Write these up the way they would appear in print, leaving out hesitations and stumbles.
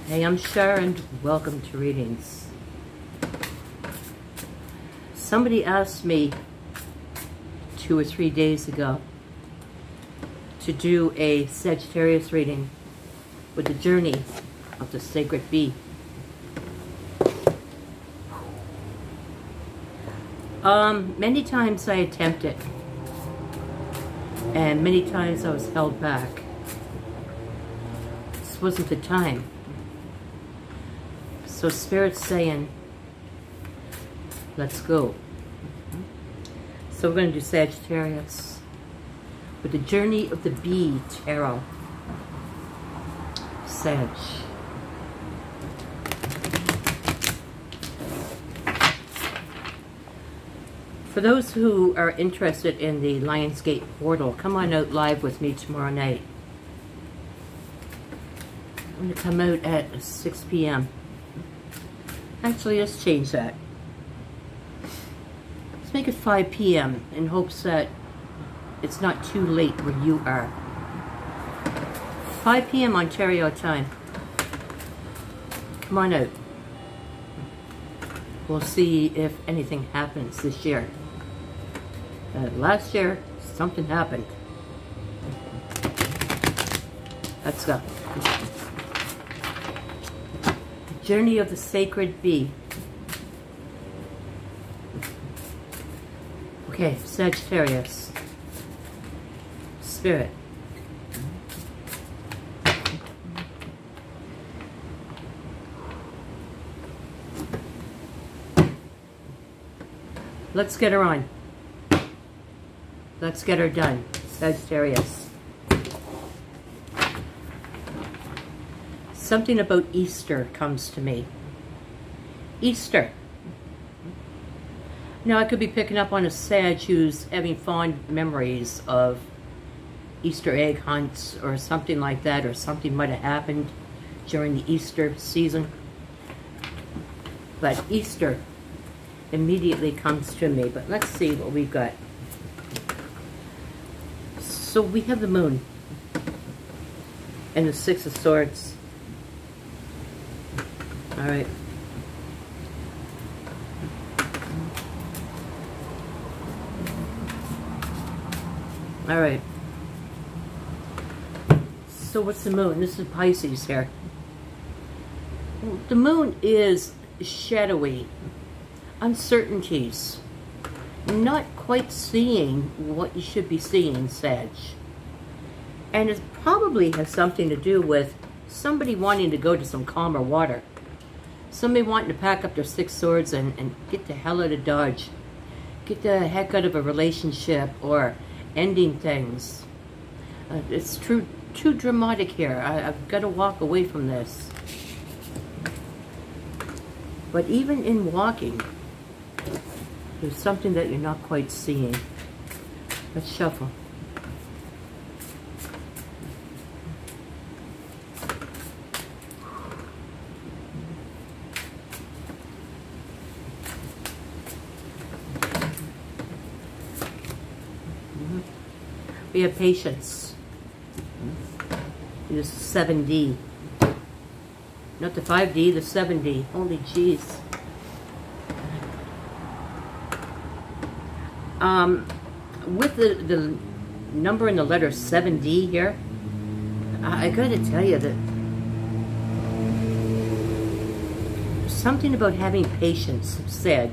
Hey, I'm Starr and welcome to readings. Somebody asked me 2 or 3 days ago to do a Sagittarius reading with the journey of the sacred bee. Many times I attempted, and many times I was held back. This wasn't the time. So Spirit's saying, let's go. So we're going to do Sagittarius with the Journey of the Bee Tarot. Sag. For those who are interested in the Lionsgate portal, come on out live with me tomorrow night. I'm going to come out at 6 p.m. Actually, let's change that. Let's make it 5 p.m. in hopes that it's not too late where you are. 5 p.m. Ontario time. Come on out. We'll see if anything happens this year. Last year, something happened. Let's go. Journey of the Sacred Bee. Okay, Sagittarius. Spirit. Let's get her on. Let's get her done. Sagittarius. Something about Easter comes to me. Easter. Now I could be picking up on a Sag who's having fond memories of Easter egg hunts or something like that, or something might have happened during the Easter season. But Easter immediately comes to me. But let's see what we've got. So we have the Moon and the Six of Swords. All right. All right. So what's the Moon? This is Pisces here. The Moon is shadowy, uncertainties, not quite seeing what you should be seeing, Sag. And it probably has something to do with somebody wanting to go to some calmer water. Somebody wanting to pack up their 6 swords and get the hell out of Dodge. Get the heck out of a relationship or ending things. It's too dramatic here. I've got to walk away from this. But even in walking, there's something that you're not quite seeing. Let's shuffle. We have patience. This is 7D. Not the 5D, the 7D. Holy jeez. With the number and the letter 7D here, I gotta tell you that there's something about having patience, Sag.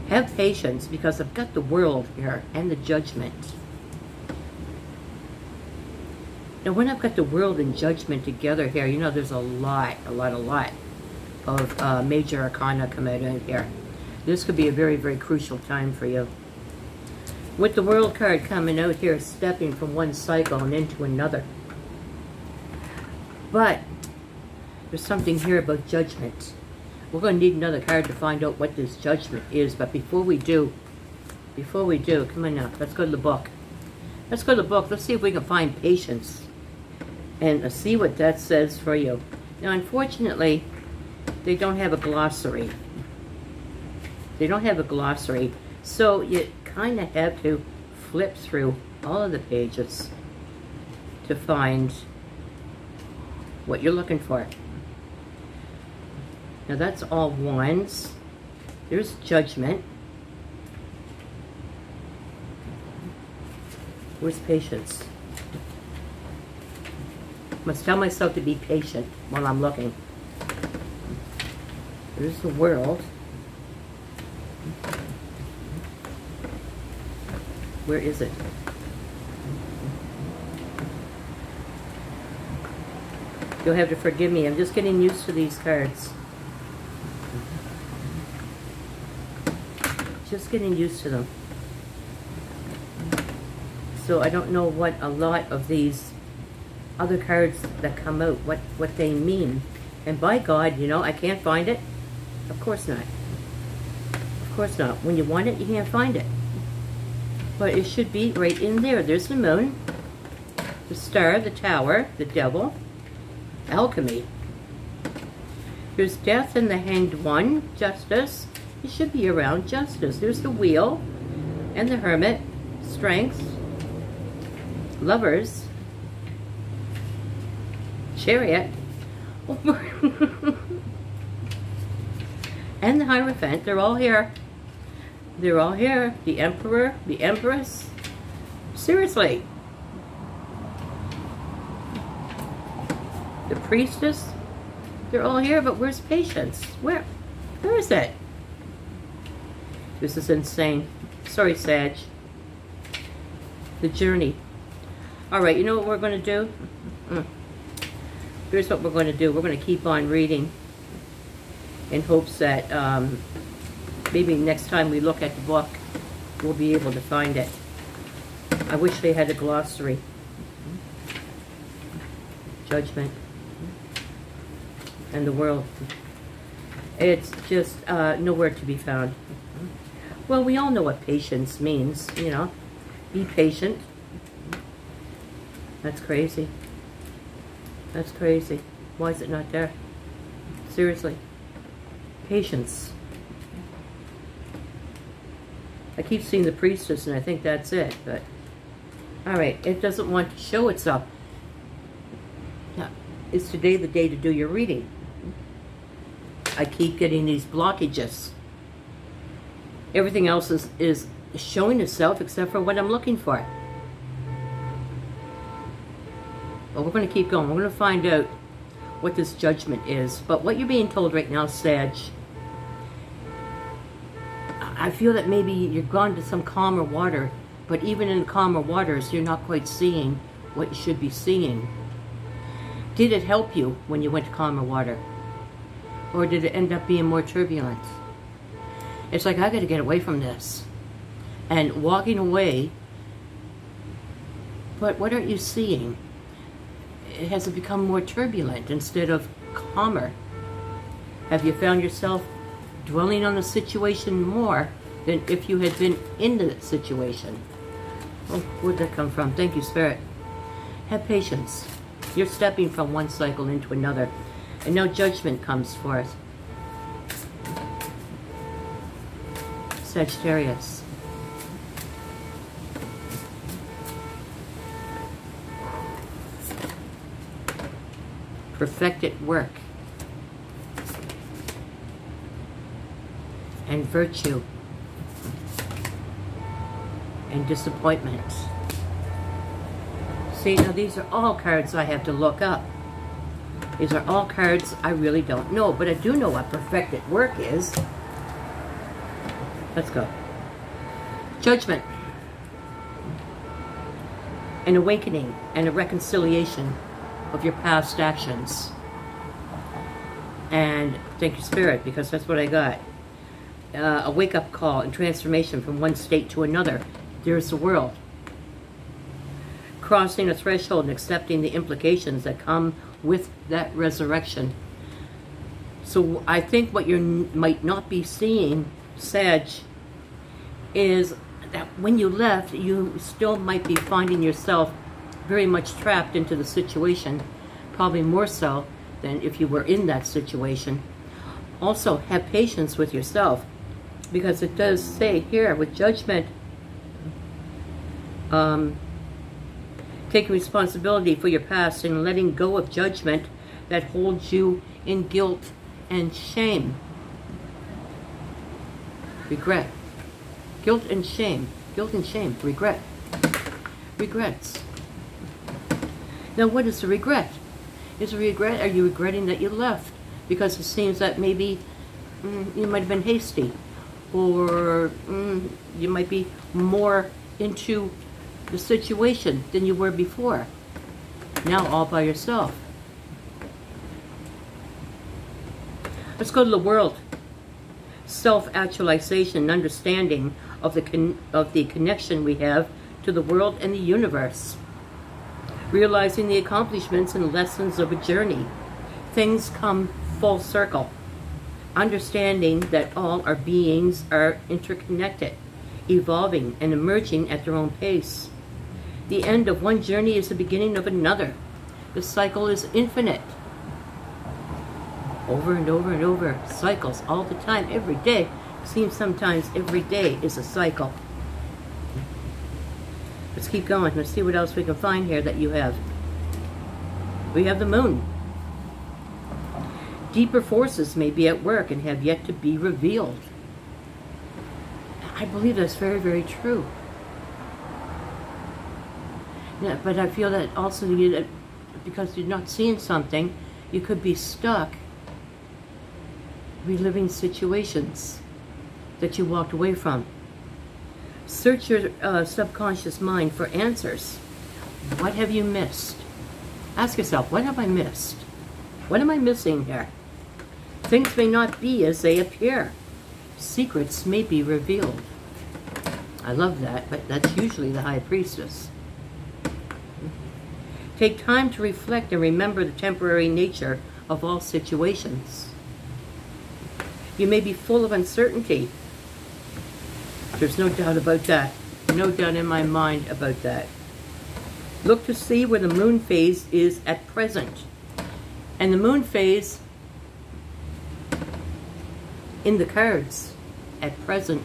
Have patience, because I've got the World here and the Judgment. Now when I've got the World and Judgment together here, you know there's a lot of major arcana come out in here. This could be a very, very crucial time for you. With the World card coming out here, stepping from one cycle and into another. But there's something here about Judgment. We're going to need another card to find out what this Judgment is. But before we do, come on now, let's go to the book. Let's go to the book. Let's see if we can find patience and see what that says for you. Now, unfortunately, they don't have a glossary. They don't have a glossary. So you kind of have to flip through all of the pages to find what you're looking for. Now that's all wands. There's judgment. Where's patience? Must tell myself to be patient while I'm looking. There's the world. Where is it? You'll have to forgive me. I'm just getting used to these cards. Just getting used to them. So I don't know what a lot of these other cards that come out, what they mean. And by God, you know, I can't find it. Of course not. Of course not. When you want it, you can't find it. But it should be right in there. There's the moon, the star, the tower, the devil, alchemy. There's death and the hanged one, justice. It should be around justice. There's the wheel and the hermit, strength, lovers, chariot, and the Hierophant. They're all here. They're all here. The Emperor, the Empress. Seriously. The Priestess. They're all here, but where's patience? Where is it? This is insane. Sorry, Sag. The journey. Alright, you know what we're going to do? Here's what we're going to do. We're going to keep on reading in hopes that maybe next time we look at the book, we'll be able to find it. I wish they had a glossary. Judgment. And the world. It's just nowhere to be found. Well, we all know what patience means, you know. Be patient. That's crazy. That's crazy. Why is it not there? Seriously. Patience. I keep seeing the Priestess and I think that's it, but alright, it doesn't want to show itself. Now, is today the day to do your reading? I keep getting these blockages. Everything else is showing itself except for what I'm looking for. But we're going to keep going. We're going to find out what this judgment is. But what you're being told right now, Sag, I feel that maybe you're gone to some calmer water, but even in calmer waters, you're not quite seeing what you should be seeing. Did it help you when you went to calmer water? Or did it end up being more turbulent? It's like, I got to get away from this. And walking away, but what aren't you seeing? Has it become more turbulent instead of calmer? Have you found yourself dwelling on the situation more than if you had been in the situation? Oh, where'd that come from? Thank you, Spirit. Have patience. You're stepping from one cycle into another, and now judgment comes forth. Sagittarius. Perfected work and virtue and disappointment. See, now these are all cards I have to look up. These are all cards I really don't know, but I do know what perfected work is. Let's go. Judgment. An awakening and a reconciliation of your past actions. And thank you, Spirit, because that's what I got. A wake-up call and transformation from one state to another. There's the world. Crossing a threshold and accepting the implications that come with that resurrection. So I think what you might not be seeing, Sag, is that when you left, you still might be finding yourself very much trapped into the situation, probably more so than if you were in that situation. Also, have patience with yourself, because it does say here with judgment, taking responsibility for your past and letting go of judgment that holds you in guilt and shame. Regret. Guilt and shame. Guilt and shame. Regret. Regrets. Now, what is a regret? Is a regret, are you regretting that you left? Because it seems that maybe you might have been hasty. Or you might be more into the situation than you were before. Now all by yourself. Let's go to the world. Self-actualization and understanding of the connection we have to the world and the universe. Realizing the accomplishments and lessons of a journey. Things come full circle. Understanding that all our beings are interconnected, evolving and emerging at their own pace. The end of one journey is the beginning of another. The cycle is infinite. Over and over and over. Cycles all the time, every day. Seems sometimes every day is a cycle. Let's keep going. Let's see what else we can find here that you have. We have the moon. Deeper forces may be at work and have yet to be revealed. I believe that's very, very true. Yeah, but I feel that also because you're not seeing something, you could be stuck reliving situations that you walked away from. Search your subconscious mind for answers. What have you missed? Ask yourself, what have I missed? What am I missing here? Things may not be as they appear. Secrets may be revealed. I love that, but that's usually the High Priestess. Take time to reflect and remember the temporary nature of all situations. You may be full of uncertainty. There's no doubt about that. No doubt in my mind about that. Look to see where the moon phase is at present. And the moon phase in the cards at present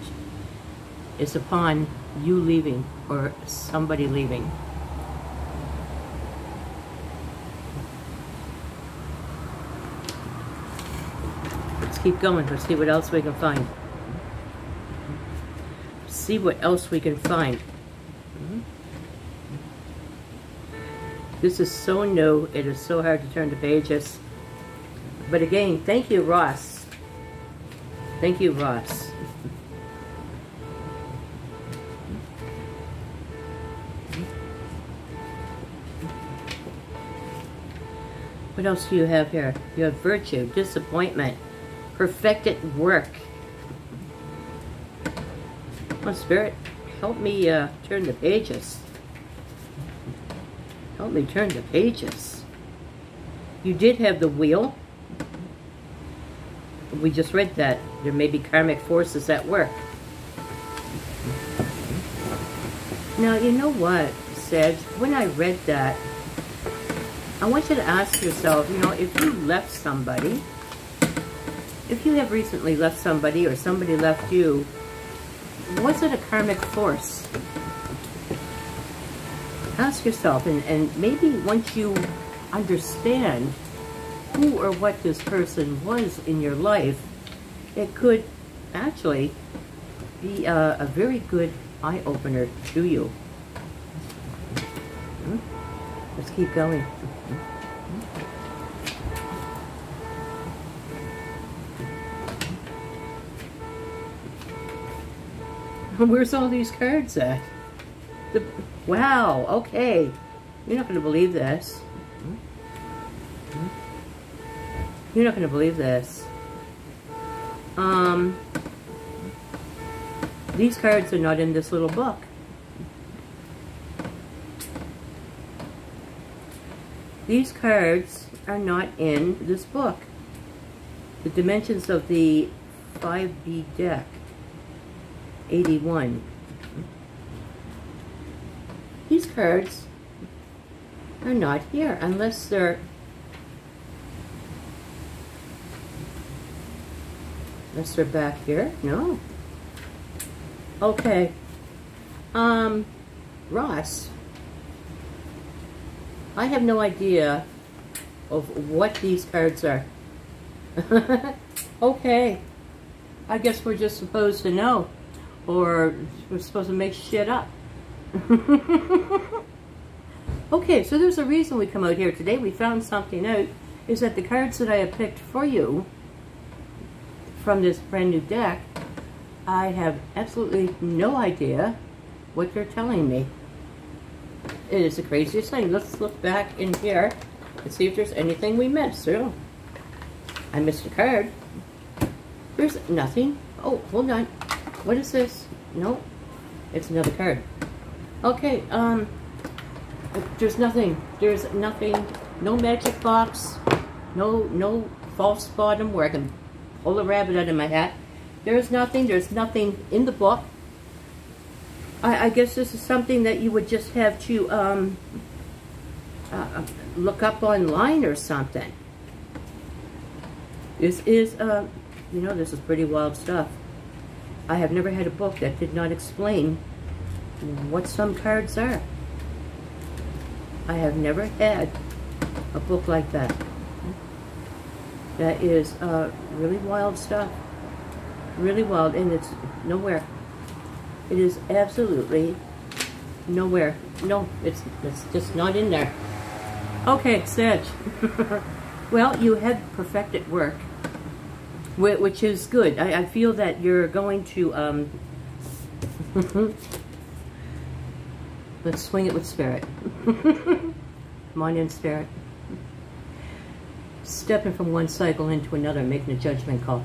is upon you leaving or somebody leaving. Let's keep going. Let's see what else we can find. See what else we can find. This is so new. It is so hard to turn the pages. But again, thank you, Ross. Thank you, Ross. What else do you have here? You have virtue, disappointment, perfected work. Oh, Spirit, help me turn the pages. Help me turn the pages. You did have the wheel. We just read that. There may be karmic forces at work. Now, you know what, Sag? When I read that, I want you to ask yourself, you know, if you left somebody, if you have recently left somebody or somebody left you, was it a karmic force? Ask yourself, and maybe once you understand who or what this person was in your life, it could actually be a very good eye-opener to you. Let's keep going. Where's all these cards at? Wow, okay. You're not going to believe this. You're not going to believe this. These cards are not in this little book. These cards are not in this book. The dimensions of the 5B deck, 81. These cards are not here unless they're back here. No. Okay. Ross, I have no idea of what these cards are. Okay. I guess we're just supposed to know. Or we're supposed to make shit up. Okay, so there's a reason we come out here today. We found something out. Is that the cards that I have picked for you from this brand new deck, I have absolutely no idea what they're telling me. It is the craziest thing. Let's look back in here and see if there's anything we missed. So, I missed a card. There's nothing. Oh, hold on. What is this? No, it's another card. Okay, there's nothing. There's nothing. No magic box. No false bottom where I can pull a rabbit out of my hat. There's nothing. There's nothing in the book. I guess this is something that you would just have to look up online or something. This is, you know, this is pretty wild stuff. I have never had a book that did not explain what some cards are. I have never had a book like that. That is really wild stuff. Really wild, and it's nowhere. It is absolutely nowhere. No, it's just not in there. Okay, Sag. Well, you had perfected work, which is good. I feel that you're going to, let's swing it with spirit. Come on in, spirit. Stepping from one cycle into another, making a judgment call.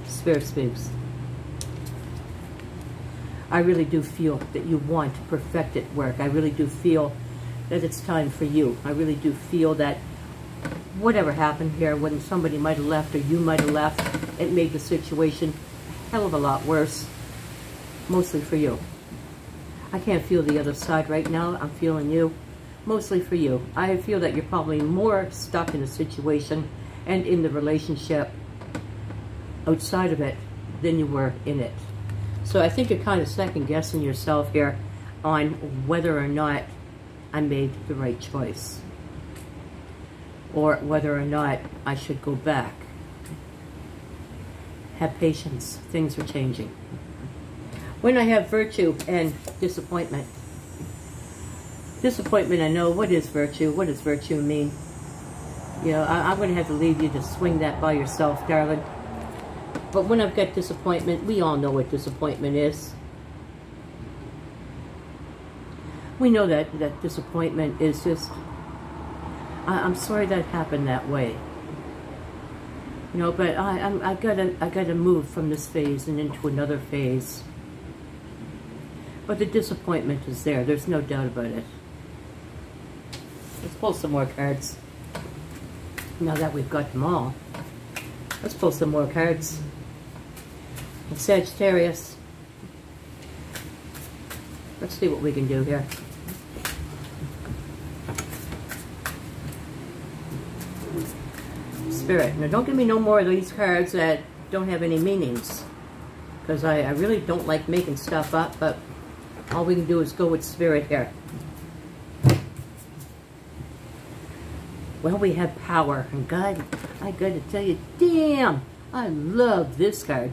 Spirit speaks. I really do feel that you want perfected work. I really do feel that it's time for you. I really do feel that whatever happened here, when somebody might have left or you might have left, it made the situation a hell of a lot worse. Mostly for you. I can't feel the other side right now. I'm feeling you. Mostly for you. I feel that you're probably more stuck in the situation and in the relationship outside of it than you were in it. So I think you're kind of second guessing yourself here on whether or not I made the right choice. Or whether or not I should go back. Have patience. Things are changing. When I have virtue and disappointment. Disappointment, I know. What is virtue? What does virtue mean? You know, I'm going to have to leave you to swing that by yourself, darling. But when I've got disappointment, we all know what disappointment is. We know that disappointment is just, I'm sorry that happened that way. You know, but I gotta move from this phase and into another phase. But the disappointment is there. There's no doubt about it. Let's pull some more cards. Now that we've got them all, let's pull some more cards. Sagittarius. Let's see what we can do here. Spirit. Now don't give me no more of these cards that don't have any meanings. Because I really don't like making stuff up, but all we can do is go with spirit here. Well, we have power. And God, I gotta tell you, damn, I love this card.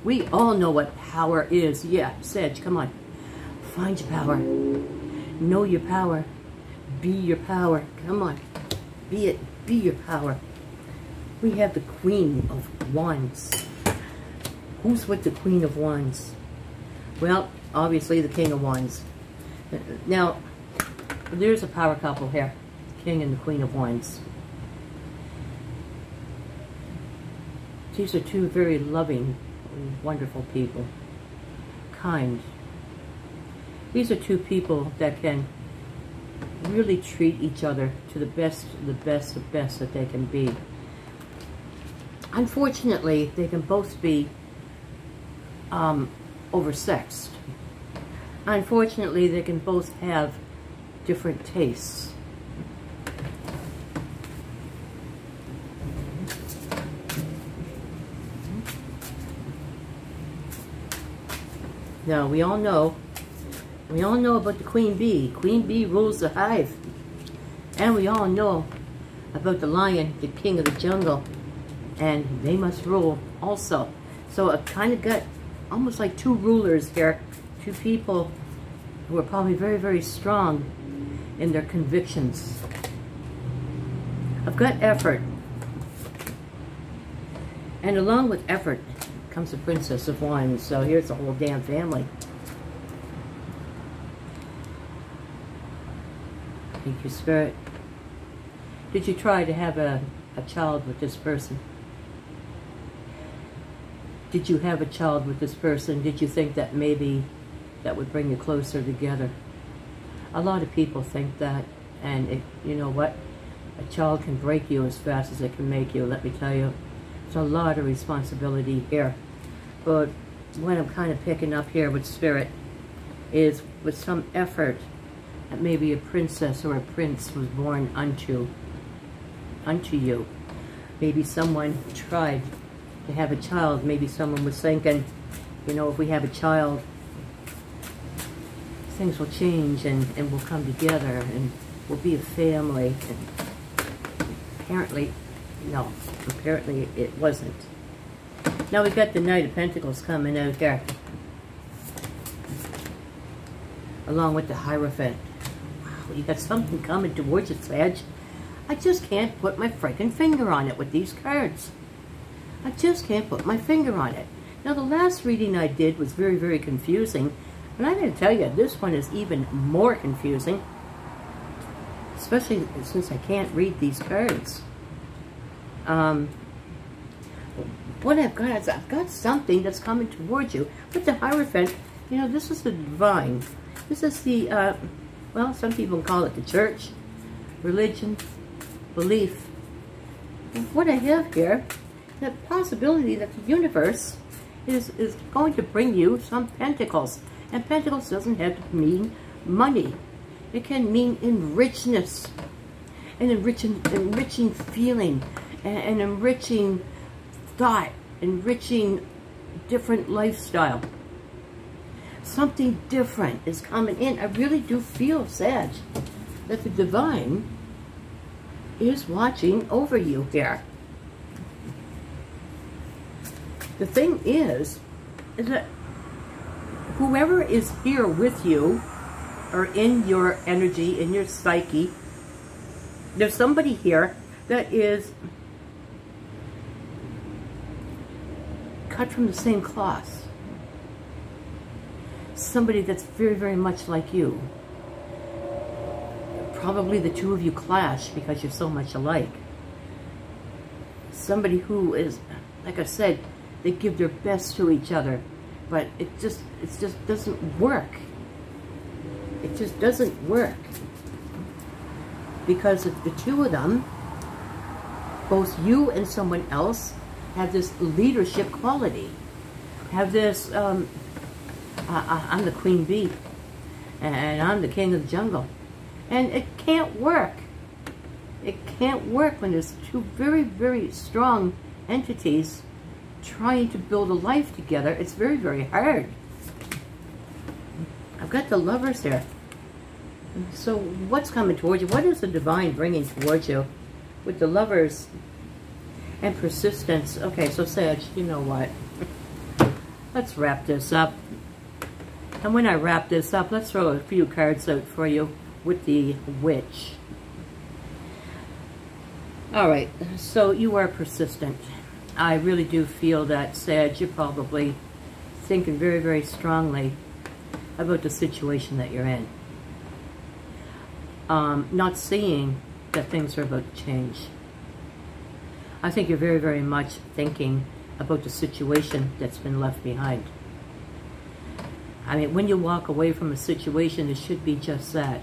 We all know what power is. Yeah, Sag, come on. Find your power. Know your power. Be your power. Come on. Be it. Be your power. We have the Queen of Wands. Who's with the Queen of Wands? Well, obviously the King of Wands. Now, there's a power couple here. King and the Queen of Wands. These are two very loving, wonderful people. Kind. These are two people that can really treat each other to the best that they can be. Unfortunately, they can both be oversexed. Unfortunately, they can both have different tastes. Now, we all know about the Queen Bee. Queen Bee rules the hive. And we all know about the lion, the king of the jungle, and they must rule also. So I kind of got almost like two rulers here, two people who are probably very, very strong in their convictions. I've got effort. And along with effort comes the Princess of Wands. So here's the whole damn family. Thank you, Spirit. Did you try to have a child with this person? Did you have a child with this person? Did you think that maybe that would bring you closer together? A lot of people think that, and you know what? A child can break you as fast as it can make you, let me tell you. It's a lot of responsibility here. But what I'm kind of picking up here with Spirit is with some effort that maybe a princess or a prince was born unto you. Maybe someone tried to have a child. Maybe someone was thinking, you know, if we have a child, things will change and we'll come together and we'll be a family. And apparently, no. Apparently it wasn't. Now we got the Knight of Pentacles coming out there, along with the Hierophant. Wow, you got something coming towards you, Sag. I just can't put my freaking finger on it with these cards. I just can't put my finger on it. Now the last reading I did was very, very confusing. And I'm going to tell you, this one is even more confusing. Especially since I can't read these cards. What I've got is I've got something that's coming towards you. With the Hierophant, you know, this is the divine. This is the, well, some people call it the church, religion, belief. And what I have here, the possibility that the universe is going to bring you some pentacles. And pentacles doesn't have to mean money. It can mean enrichedness, an enriching feeling, an enriching thought, enriching different lifestyle. Something different is coming in. I really do feel, Sag, that the divine is watching over you here. The thing is that whoever is here with you, or in your energy, in your psyche, there's somebody here that is cut from the same cloth. Somebody that's very, very much like you. Probably the two of you clash because you're so much alike. Somebody who is, like I said, they give their best to each other, but it just doesn't work. It just doesn't work. Because the two of them, both you and someone else, have this leadership quality. Have this, I'm the queen bee, and I'm the king of the jungle. And it can't work. It can't work when there's two very, very strong entities trying to build a life together. It's very, very hard. I've got the Lovers here. So what's coming towards you? What is the divine bringing towards you with the Lovers and persistence? Okay, so Sag, you know what? Let's wrap this up. And when I wrap this up, let's throw a few cards out for you with the Witch. All right, so you are persistent. I really do feel that, Sag, you're probably thinking very, very strongly about the situation that you're in. Not seeing that things are about to change. I think you're very, very much thinking about the situation that's been left behind. I mean, when you walk away from a situation, it should be just that.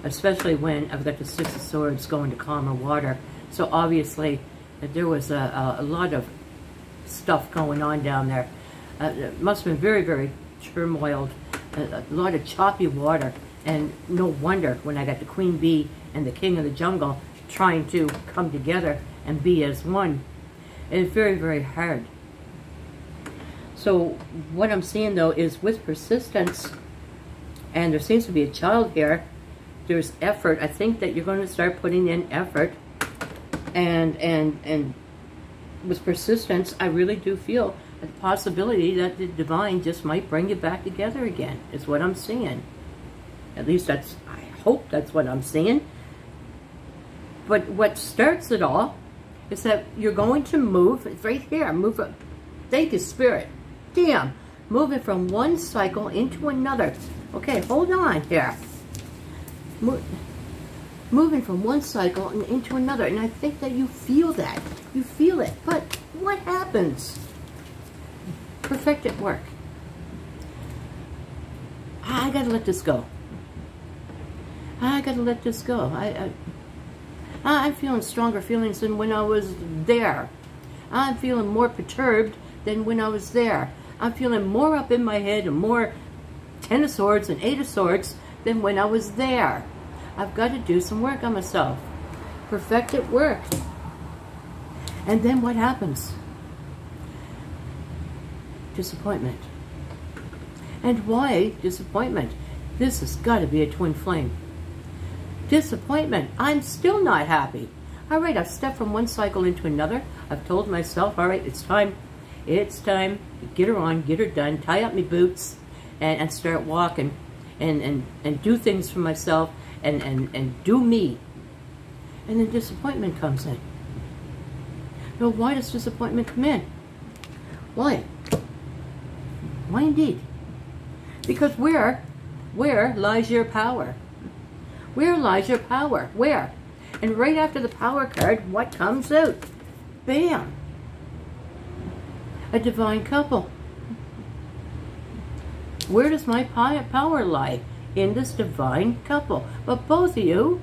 Especially when I've got the Six of Swords going to calmer water. So obviously, there was a lot of stuff going on down there. It must have been very, very turmoiled. A lot of choppy water. And no wonder when I got the Queen Bee and the King of the Jungle trying to come together and be as one. It's very, very hard. So what I'm seeing though is with persistence, and there seems to be a child here, there's effort. I think that you're going to start putting in effort And with persistence, I really do feel the possibility that the divine just might bring you back together again, is what I'm seeing. At least that's, I hope that's what I'm seeing. But what starts it all is that you're going to move, it's right here, move up. Thank you, Spirit. Damn. Moving from one cycle into another. Okay, hold on here. Moving from one cycle and into another. And I think that you feel that. You feel it. But what happens? Perfected work. I gotta let this go. I gotta let this go. I'm feeling stronger feelings than when I was there. I'm feeling more perturbed than when I was there. I'm feeling more up in my head and more Ten of Swords and Eight of Swords than when I was there. I've got to do some work on myself. Perfected work. And then what happens? Disappointment. And why disappointment? This has got to be a twin flame. Disappointment. I'm still not happy. All right, I've stepped from one cycle into another. I've told myself, all right, it's time. It's time. Get her on, get her done, tie up my boots, and start walking, and do things for myself, and do me. And then disappointment comes in. Now, why does disappointment come in? Why? Why indeed? Because where lies your power? Where lies your power? Where? And right after the power card, what comes out? Bam! A divine couple. Where does my power lie? In this divine couple. But both of you,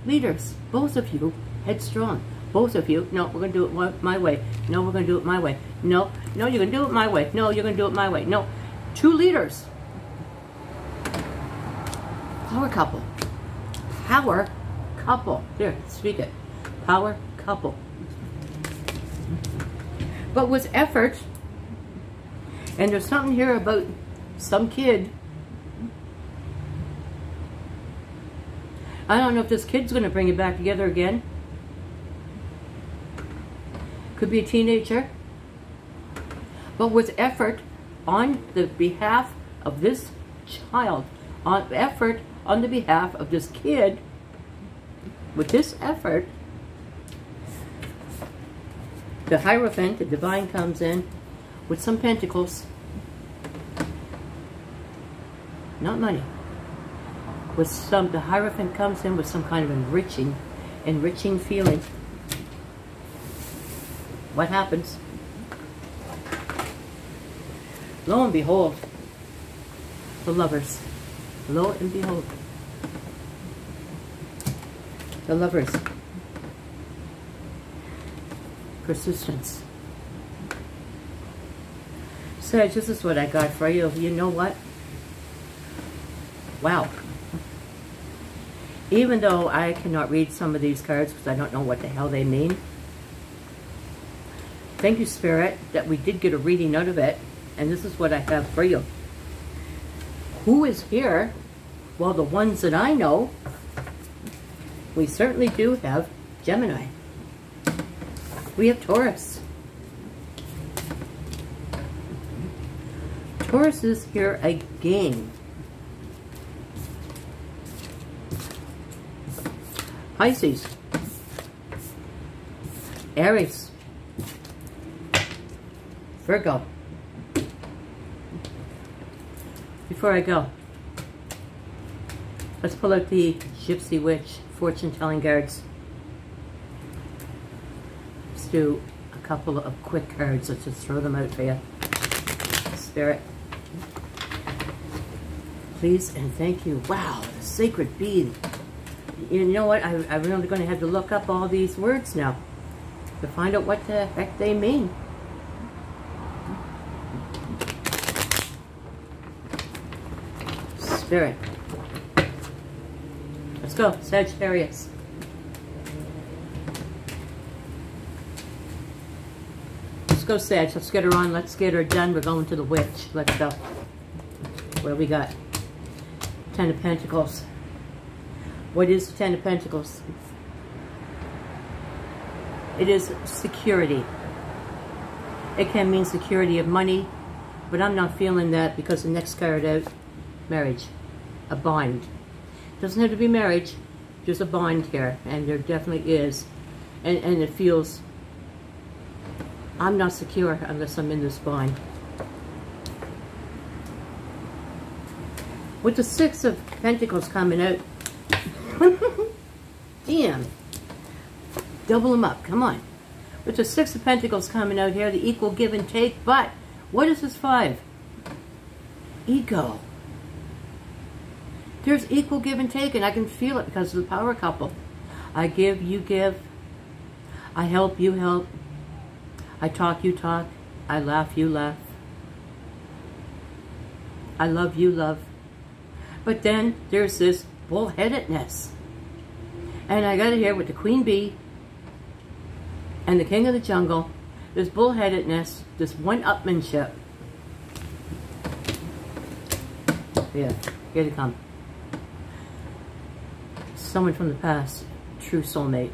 leaders, both of you, headstrong. Both of you, no, we're going to do it my way. No, we're going to do it my way. No, you're going to do it my way. No, you're going to do it my way. No. Two leaders. Power couple. Power couple. There, speak it. Power couple. But with effort, and there's something here about some kid. I don't know if this kid's going to bring it back together again. Could be a teenager. But with effort on the behalf of this child, effort on the behalf of this kid, with this effort, the Hierophant, the divine, comes in with some pentacles. Not money. With some, the Hierophant comes in with some kind of enriching feeling. What happens? Lo and behold, the Lovers. Lo and behold, the Lovers. Persistence. Sag, this is what I got for you. You know what? Wow. Even though I cannot read some of these cards because I don't know what the hell they mean. Thank you, Spirit, that we did get a reading out of it. And this is what I have for you. Who is here? Well, the ones that I know, we certainly do have Gemini. We have Taurus. Taurus is here again. Pisces. Aries. Virgo. Before I go, let's pull out the Gypsy Witch fortune-telling cards. Let's do a couple of quick cards. Let's just throw them out for you. Spirit, please and thank you. Wow, the sacred bead. You know what? I'm really going to have to look up all these words now to find out what the heck they mean. Spirit. Let's go, Sagittarius. Let's go, Sag. Let's get her on. Let's get her done. We're going to the Witch. Let's go. What do we got? Ten of Pentacles. What is the Ten of Pentacles? It is security. It can mean security of money, but I'm not feeling that because the next card out, marriage, a bond. Doesn't have to be marriage, there's a bond here, and there definitely is. And it feels, I'm not secure unless I'm in this bond. With the Six of Pentacles coming out, damn, double them up, come on. With the Six of Pentacles coming out here, the equal give and take, but what is this 5? Ego. There's equal give and take, and I can feel it because of the power couple. I give, you give. I help, you help. I talk, you talk. I laugh, you laugh. I love, you love. But then there's this bullheadedness. And I got it here with the Queen Bee and the King of the Jungle. This bullheadedness, this one-upmanship. Yeah, here they come. Someone from the past, true soulmate.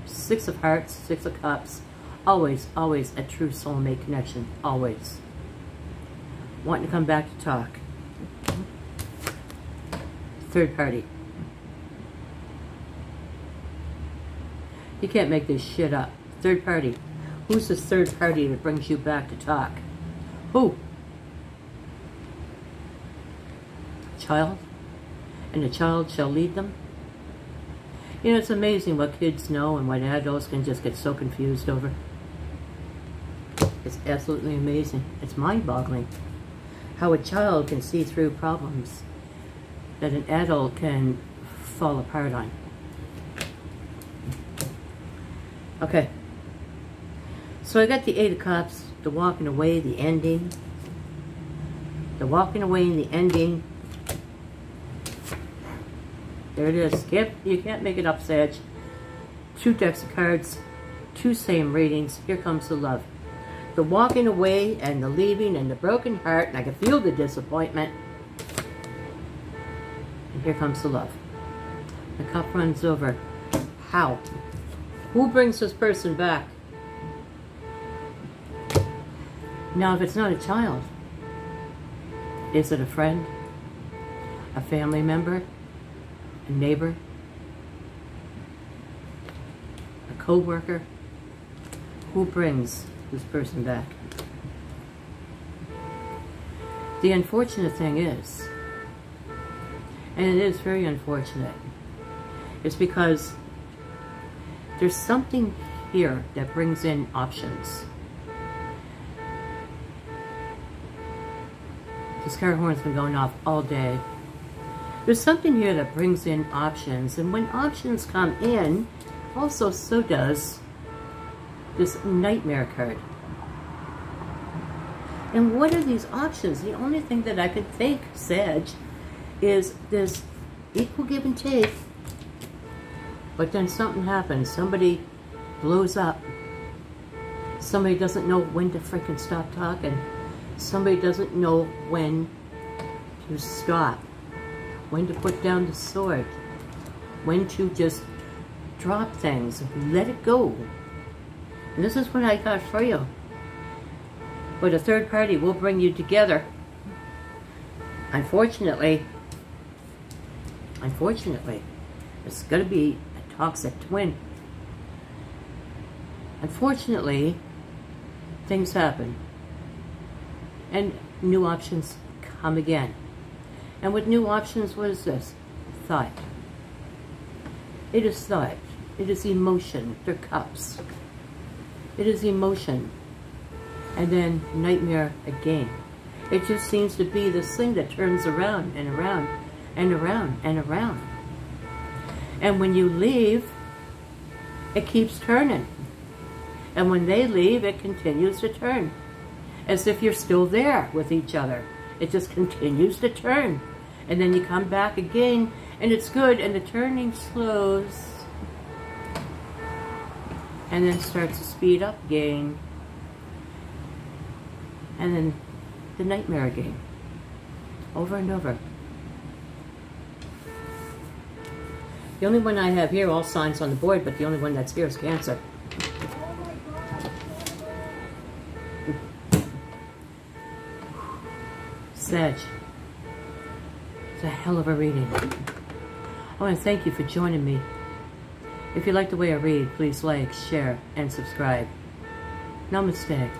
Six of Hearts, Six of Cups. Always, always a true soulmate connection. Always. Wanting to come back to talk. Third party. You can't make this shit up. Third party. Who's the third party that brings you back to talk? Who? Child? And the child shall lead them? You know, it's amazing what kids know and what adults can just get so confused over. It's absolutely amazing. It's mind-boggling how a child can see through problems that an adult can fall apart on. Okay. So I got the Eight of Cups, the walking away, the ending. The walking away and the ending. There it is. You can't make it up, Sag. Two decks of cards, two same readings. Here comes the love. The walking away and the leaving and the broken heart, and I can feel the disappointment. And here comes the love. The cup runs over. How? Who brings this person back? Now, if it's not a child, is it a friend? A family member? A neighbor? A co-worker? Who brings this person back? The unfortunate thing is, and it is very unfortunate, is because there's something here that brings in options. This car horn's been going off all day. There's something here that brings in options, and when options come in, also so does this Nightmare card. And what are these options? The only thing that I could think, Sag, is this equal give and take, but then something happens. Somebody blows up. Somebody doesn't know when to freaking stop talking. Somebody doesn't know when to stop. When to put down the sword. When to just drop things. Let it go. And this is what I got for you. But a third party will bring you together. Unfortunately, it's going to be a toxic twin. Unfortunately, things happen. And new options come again. And with new options, what is this? Thought. It is thought. It is emotion. They're cups. It is emotion. And then Nightmare again. It just seems to be this thing that turns around and around and around and around. And when you leave, it keeps turning. And when they leave, it continues to turn. As if you're still there with each other. It just continues to turn. And then you come back again, and it's good, and the turning slows. And then starts to speed up again. And then the Nightmare again. Over and over. The only one I have here, all signs on the board, but the only one that's here is Cancer. Sag. It's a hell of a reading. I want to thank you for joining me. If you like the way I read, please like, share, and subscribe. Namaste.